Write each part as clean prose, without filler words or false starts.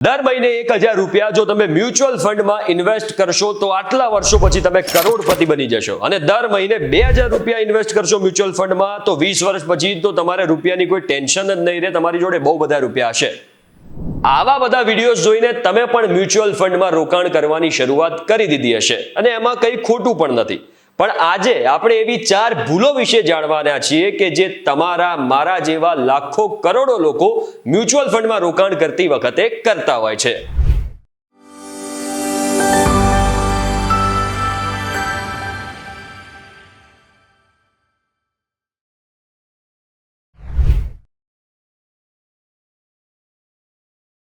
દર મહિને 1000 રૂપિયા જો તમે મ્યુચ્યુઅલ ફંડમાં ઇન્વેસ્ટ કરશો તો આટલા વર્ષો પછી તમે કરોડપતિ બની જશો, અને દર મહિને 2000 રૂપિયા ઇન્વેસ્ટ કરશો મ્યુચ્યુઅલ ફંડમાં તો 20 વર્ષ પછી તો તમારે રૂપિયાની કોઈ ટેન્શન જ નહીં રહે, તમારી જોડે બહુ બધા રૂપિયા હશે. આવા બધા વિડીયોઝ જોઈને તમે પણ મ્યુચ્યુઅલ ફંડમાં રોકાણ કરવાની શરૂઆત કરી દીધી હશે, અને એમાં કંઈ ખોટું પણ નથી. પણ આજે આપણે એવી 4 ભૂલો વિશે જાણવાના છીએ કે જે તમારા મારા જેવા લાખો કરોડો લોકો મ્યુચ્યુઅલ ફંડમાં રોકાણ કરતી વખતે કરતા હોય છે.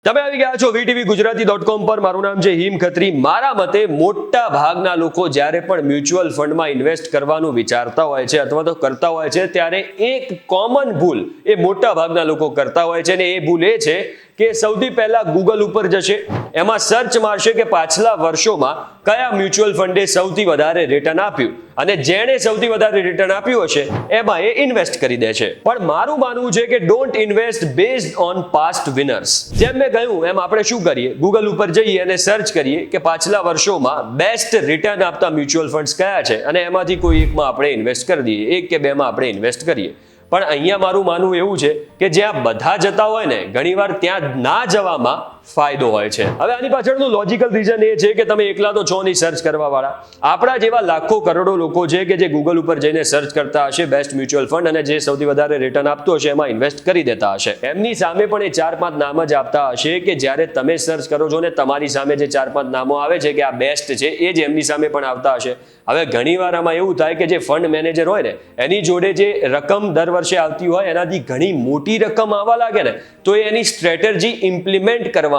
તમે આવી ગયા છો vtvgujarati.com પર. મારું નામ છે હિમ ખત્રી. મારા મતે મોટા ભાગના લોકો જ્યારે પણ મ્યુચ્યુઅલ ફંડમાં ઇન્વેસ્ટ કરવાનું વિચારતા હોય છે અથવા તો કરતા હોય છે, ત્યારે એક કોમન ભૂલ એ મોટા ભાગના લોકો કરતા હોય છે, અને એ ભૂલ એ છે કે સૌથી પહેલા ગૂગલ ઉપર જશે, એમાં સર્ચ મારશે કે પાછલા વર્ષોમાં કયા મ્યુચ્યુઅલ ફંડે સૌથી વધારે રિટર્ન આપ્યું, અને જેણે સૌથી વધારે રિટર્ન આપ્યું હશે એમાં એ ઇન્વેસ્ટ કરી દે છે. પણ મારું માનવું છે કે don't invest based on past winners. જેમ મેં કહ્યું એમ આપણે શું કરીએ, ગૂગલ ઉપર જઈએ અને સર્ચ કરીએ કે પાછલા વર્ષોમાં બેસ્ટ રિટર્ન આપતા મ્યુચ્યુઅલ ફંડ્સ કયા છે, અને એમાંથી કોઈ એકમાં આપણે ઇન્વેસ્ટ કરી દઈએ, એક કે બેમાં આપણે ઇન્વેસ્ટ કરીએ. પણ અહીંયા મારું માનવું એવું છે કે જ્યાં બધા જતા હોય ને, ઘણીવાર ત્યાં ના જવામાં ફાયદો હોય છે. હવે આની પાછળનું લોજિકલ રીઝન એ છે કે તમે એકલા તો છો નહીં સર્ચ કરવા વાળા. આપણા જેવા લાખો કરોડો લોકો છે કે જે ગૂગલ ઉપર જઈને સર્ચ કરતા હશે બેસ્ટ મ્યુચ્યુઅલ ફંડ, અને જે સૌથી વધારે રિટર્ન આપતું હશે એમાં ઇન્વેસ્ટ કરી દેતા હશે. એમની સામે પણ એ 4-5 નામ જ આપતા હશે કે જ્યારે તમે સર્ચ કરો છો ને તમારી સામે જે 4-5 નામો આવે છે કે આ બેસ્ટ છે, એ જ એમની સામે પણ આવતા હશે. હવે ઘણીવાર આમાં એવું થાય કે જે ફંડ મેનેજર હોય ને એની જોડે જે રકમ દર વર્ષે આવતી હોય એનાથી ઘણી મોટી રકમ આવવા લાગે ને, તો એની સ્ટ્રેટેજી ઇમ્પ્લિમેન્ટ કરવામાં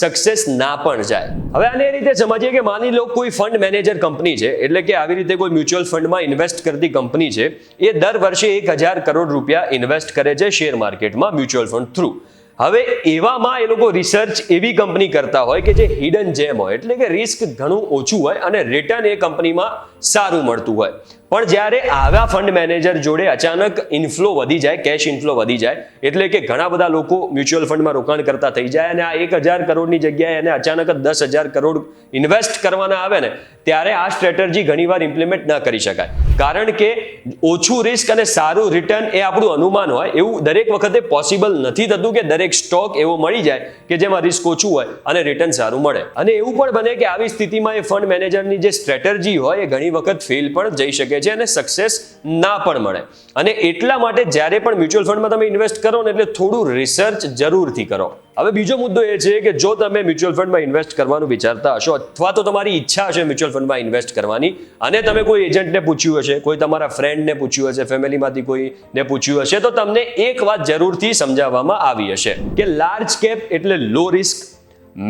સક્સેસ ના પણ જાય. હવે આને એ રીતે સમજીએ કે માની લો કોઈ ફંડ મેનેજર કંપની છે, એટલે કે આવી રીતે કોઈ મ્યુચ્યુઅલ ફંડમાં ઇન્વેસ્ટ કરતી કંપની છે, એ દર વર્ષે 1000 કરોડ રૂપિયા ઇન્વેસ્ટ કરે છે શેર માર્કેટમાં મ્યુચ્યુઅલ ફંડ થ્રુ. હવે એવામાં એ લોકો રિસર્ચ એવી કંપની કરતા હોય કે જે હિડન જેમ હોય, એટલે કે રિસ્ક ઘણું ઓછું હોય અને રિટર્ન એ કંપનીમાં સારું મળતું હોય. પણ જ્યારે આવા ફંડ મેનેજર જોડે અચાનક ઇન્ફ્લો વધી જાય, કેશ ઇન્ફ્લો વધી જાય, એટલે કે ઘણા બધા લોકો મ્યુચ્યુઅલ ફંડમાં રોકાણ કરતા થઈ જાય અને આ 1000 કરોડની જગ્યાએ એને અચાનક જ 10,000 કરોડ ઇન્વેસ્ટ કરવાના આવે ને, ત્યારે આ સ્ટ્રેટેજી ઘણીવાર ઇમ્પ્લિમેન્ટ ન કરી શકાય. કારણ કે ઓછું રિસ્ક અને સારું રિટર્ન એ આપણું અનુમાન હોય એવું દરેક વખતે પોસિબલ નથી થતું કે દરેક સ્ટોક એવો મળી જાય કે જેમાં રિસ્ક ઓછું હોય અને રિટર્ન સારું મળે. અને એવું પણ બને કે આવી સ્થિતિમાં એ ફંડ મેનેજરની જે સ્ટ્રેટેજી હોય એ ઘણી વખત ફેલ પણ જઈ શકે છે અને સક્સેસ ના પણ મળે. અને એટલા માટે જ્યારે પણ મ્યુચ્યુઅલ ફંડમાં તમે ઇન્વેસ્ટ કરો ને એટલે થોડું રિસર્ચ જરૂરથી કરો. હવે બીજો મુદ્દો એ છે કે જો તમે મ્યુચ્યુઅલ ફંડમાં ઇન્વેસ્ટ કરવાનું વિચારતા હશો અથવા તો તમારી ઈચ્છા હશે મ્યુચ્યુઅલ ફંડમાં ઇન્વેસ્ટ કરવાની, અને તમે કોઈ એજન્ટને પૂછ્યું હશે, કોઈ તમારા ફ્રેન્ડને પૂછ્યું હશે, ફેમિલીમાંથી કોઈને પૂછ્યું હશે, તો તમને એક વાત જરૂરથી સમજાવવામાં આવી હશે કે લાર્જ કેપ એટલે લો રિસ્ક,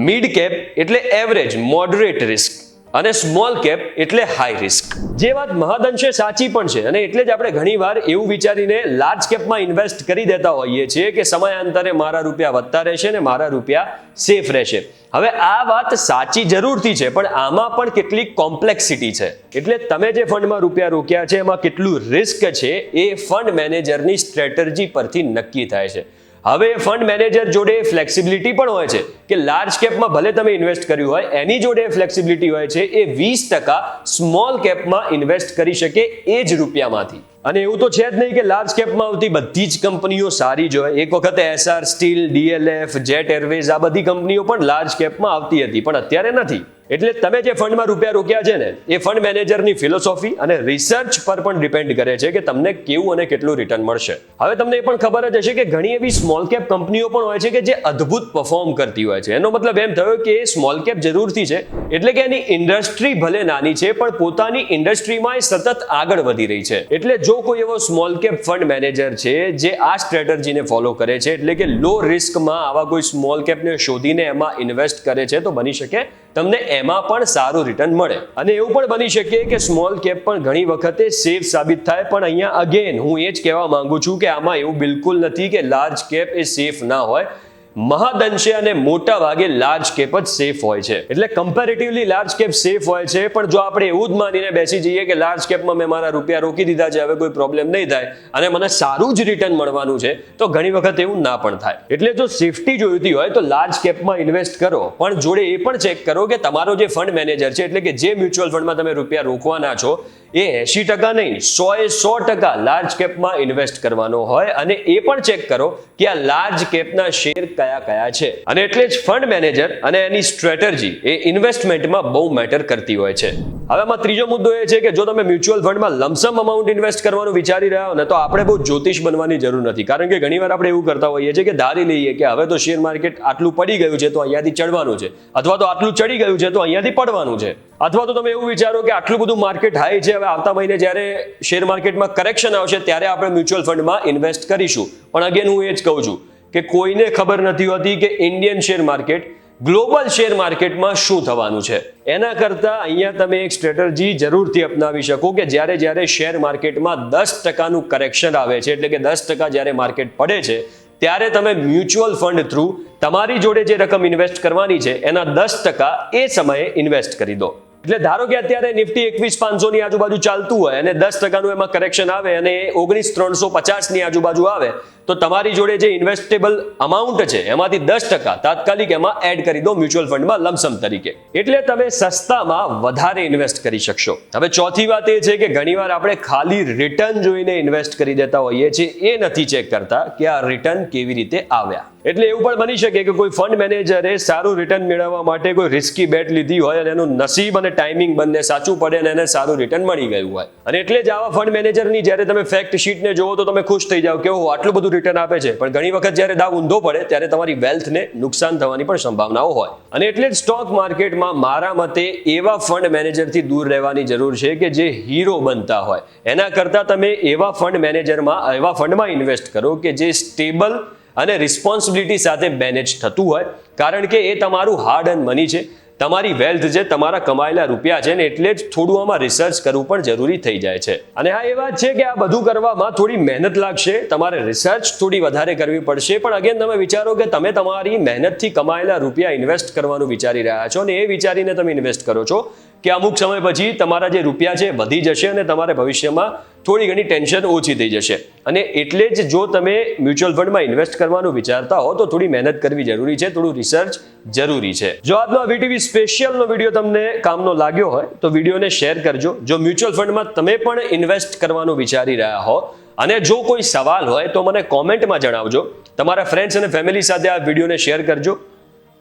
મિડ કેપ એટલે એવરેજ મોડરેટ રિસ્ક, અને સ્મોલ કેપ એટલે હાઈ રિસ્ક. જે વાત મહદઅંશે સાચી પણ છે, અને એટલે જ આપણે ઘણીવાર એવું વિચારીને લાર્જ કેપમાં ઇન્વેસ્ટ કરી દેતા હોઈએ છીએ કે સમયાંતરે મારા રૂપિયા વધતા રહેશે ને મારા રૂપિયા સેફ રહેશે. હવે આ વાત સાચી જરૂરથી છે, પણ આમાં પણ કેટલીક કોમ્પ્લેક્સિટી છે. એટલે તમે જે ફંડમાં રૂપિયા રોક્યા છે એમાં કેટલું રિસ્ક છે એ ફંડ મેનેજરની સ્ટ્રેટેજી પરથી નક્કી થાય છે. હવે ફંડ મેનેજર જોડે ફ્લેક્સિબિલિટી પણ હોય છે કે લાર્જ કેપમાં ભલે તમે ઇન્વેસ્ટ કર્યું હોય, એની જોડે ફ્લેક્સિબિલિટી હોય છે એ 20% સ્મોલ કેપમાં ઇન્વેસ્ટ કરી શકે એ જ રૂપિયામાંથી. અને એવું તો છે જ નહીં કે લાર્જ કેપમાં આવતી બધી જ કંપનીઓ સારી જ હોય. એક વખતે SR steel, DLF, jet Airways આ બધી કંપનીઓ પણ લાર્જ કેપમાં આવતી હતી, પણ અત્યારે નથી. એટલે તમે જે ફંડમાં રૂપિયા રોક્યા છે ને એ ફંડ મેનેજરની ફિલોસોફી અને રિસર્ચ પર પણ ડિપેન્ડ કરે છે કે તમને કેવું અને કેટલું રિટર્ન મળશે. હવે તમને એ પણ ખબર જ હશે કે ઘણી એવી સ્મોલ કેપ કંપનીઓ પણ હોય છે કે જે અદ્ભુત પરફોર્મ કરતી હોય છે. એનો મતલબ એમ થયો કે એ સ્મોલ કેપ જરૂરથી છે, એટલે કે એની ઇન્ડસ્ટ્રી ભલે નાની છે પણ પોતાની ઇન્ડસ્ટ્રીમાં એ સતત આગળ વધી રહી છે. એટલે જો કોઈ એવો સ્મોલ કેપ ફંડ મેનેજર છે જે આ સ્ટ્રેટેજીને ફોલો કરે છે, એટલે કે લો રિસ્કમાં આવા કોઈ સ્મોલ કેપને શોધીને એમાં ઇન્વેસ્ટ કરે છે, તો બની શકે તમને એમાં પણ સારું રિટર્ન મળે. અને એવું પણ બની શકે કે સ્મોલ કેપ પણ ઘણી વખતે સેફ સાબિત થાય. પણ અહીંયા અગેન હું એ જ કહેવા માંગુ છું કે આમાં એવું બિલકુલ નથી કે લાર્જ કેપ એ સેફ ના હોય. મહદઅંશે અને મોટા ભાગે લાર્જ કેપ જ સેફ હોય છે. એટલે કમ્પેરેટિવલી લાર્જ કેપ સેફ હોય છે, પણ જો આપણે એવું જ માનીને બેસી જઈએ કે લાર્જ કેપમાં મેં મારા રૂપિયા રોકી દીધા છે, હવે કોઈ પ્રોબ્લેમ નહીં થાય અને મને સારું જ રિટર્ન મળવાનું છે, તો ઘણી વખત એવું ના પણ થાય. એટલે જો સેફટી જોઈતી હોય તો લાર્જ કેપમાં ઇન્વેસ્ટ કરો, પણ જોડે એ પણ ચેક કરો કે તમારો જે ફંડ મેનેજર છે, એટલે કે જે મ્યુચ્યુઅલ ફંડમાં તમે રૂપિયા રોકવાના છો, એ 80% નહીં 100% લાર્જ કેપમાં ઇન્વેસ્ટ કરવાનો હોય. અને એ પણ ચેક કરો કે આ લાર્જ કેપના શેર કયા છે. અને એટલે જ ફંડ મેનેજર અને એની સ્ટ્રેટેજી એ ઇન્વેસ્ટમેન્ટમાં બહુ મેટર કરતી હોય છે. હવે આમાં ત્રીજો મુદ્દો એ છે કે જો તમે મ્યુચ્યુઅલ ફંડમાં લમસમ અમાઉન્ટ ઇન્વેસ્ટ કરવાનું વિચારી રહ્યા હો ને, તો આપણે બહુ જ્યોતિષ બનવાની જરૂર નથી. કારણ કે ઘણીવાર આપણે એવું કરતા હોઈએ છીએ કે ધારી લઈએ કે હવે તો શેર માર્કેટ આટલું પડી ગયું છે તો અહીંયાથી ચડવાનું છે, અથવા તો આટલું ચડી ગયું છે તો અહીંયાથી પડવાનું છે, અથવા તો તમે એવું વિચારો કે આટલું બધું માર્કેટ હાઈ છે, હવે આવતા મહિને જ્યારે શેર માર્કેટમાં કરેક્શન આવશે ત્યારે આપણે મ્યુચ્યુઅલ ફંડમાં ઇન્વેસ્ટ કરીશું. પણ અગેન હું એ જ કહું છું કે કોઈને ખબર નથી હોતી કે Indian share market global share માર્કેટમાં શું થવાનું છે. એના કરતાં અહીંયા તમે એક સ્ટ્રેટેજી જરૂરથી અપનાવી શકો કે જ્યારે શેર માર્કેટમાં 10%નું કરેક્શન આવે છે, એટલે કે 10% જ્યારે માર્કેટ પડે છે, ત્યારે તમે મ્યુચ્યુઅલ ફંડ થ્રુ તમારી જોડે જે રકમ ઇન્વેસ્ટ કરવાની છે એના 10% એ સમયે ઇન્વેસ્ટ કરી દો. એટલે ધારો કે અત્યારે નિફ્ટી 21,500 ની આજુબાજુ ચાલતું હોય અને 10%નું એમાં કરેક્શન આવે અને 19,350 ની આજુબાજુ આવે, તો તમારી જોડે જે ઇન્વેસ્ટેબલ અમાઉન્ટ છે એમાંથી 10% તાત્કાલિક એમાં એડ કરી દો મ્યુચ્યુઅલ ફંડમાં લમસમ તરીકે. એટલે તમે સસ્તામાં વધારે ઇન્વેસ્ટ કરી શકશો. હવે ચોથી વાત એ છે કે ઘણીવાર આપણે ખાલી રિટર્ન જોઈને ઇન્વેસ્ટ કરી દેતા હોઈએ છીએ, એ નથી ચેક કરતા કે આ રિટર્ન કેવી રીતે આવ્યા. એટલે એવું પણ બની શકે કે કોઈ ફંડ મેનેજરે સારું રિટર્ન મેળવવા માટે કોઈ રિસ્કી બેટ લીધી હોય અને એનું નસીબ અને ટાઈમિંગ બંને સાચું પડે અને એને સારું રિટર્ન મળી ગયું હોય. અને એટલે જ આવા ફંડ મેનેજરની જ્યારે તમે ફેક્ટ શીટને જોવો તો તમે ખુશ થઈ જાઓ કે ઓહો આટલું બધું રિટર્ન આપે છે, પણ ઘણી વખત જ્યારે દાવ ઊંધો પડે ત્યારે તમારી વેલ્થને નુકસાન થવાની પણ સંભાવનાઓ હોય. અને એટલે જ સ્ટોક માર્કેટમાં મારા મતે એવા ફંડ મેનેજરથી દૂર રહેવાની જરૂર છે કે જે હીરો બનતા હોય. એના કરતાં તમે એવા ફંડમાં ઇન્વેસ્ટ કરો કે જે સ્ટેબલ અને રિસ્પોન્સિબિલિટી સાથે મેનેજ થતું હોય. કારણ કે એ તમારું હાર્ડ એન્ડ મની છે, તમારી વેલ્થ છે, તમારા કમાયેલા રૂપિયા છે, ને એટલે જ થોડું આમાં રિસર્ચ કરવું પણ જરૂરી થઈ જાય છે. અને હા, એ વાત છે કે આ બધું કરવામાં થોડી મહેનત લાગશે, તમારે રિસર્ચ થોડી વધારે કરવી પડશે. પણ અગેન તમે વિચારો કે તમે તમારી મહેનતથી કમાયેલા રૂપિયા ઇન્વેસ્ટ કરવાનું વિચારી રહ્યા છો, અને એ વિચારીને તમે ઇન્વેસ્ટ કરો છો કે અમુક સમય પછી તમારા જે રૂપિયા છે વધી જશે અને તમારે ભવિષ્યમાં થોડી ઘણી ટેન્શન ઓછી થઈ જશે. અને એટલે જ જો તમે મ્યુચ્યુઅલ ફંડમાં ઇન્વેસ્ટ કરવાનું વિચારતા હો તો થોડી મહેનત કરવી જરૂરી છે, થોડું રિસર્ચ જરૂરી છે. જો આજનો આ વીટીવી સ્પેશિયલનો વિડીયો તમને કામનો લાગ્યો હોય તો વિડીયોને શેર કરજો. જો મ્યુચ્યુઅલ ફંડમાં તમે પણ ઇન્વેસ્ટ કરવાનું વિચારી રહ્યા હો અને જો કોઈ સવાલ હોય તો મને કોમેન્ટમાં જણાવજો. તમારા ફ્રેન્ડ્સ અને ફેમિલી સાથે આ વિડીયોને શેર કરજો.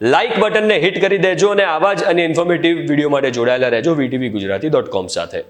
લાઇક બટનને હિટ કરી દેજો અને આવા જ અને ઇન્ફોર્મેટિવ વિડીયો માટે જોડાયેલા રહેજો VTVGujarati.com સાથે.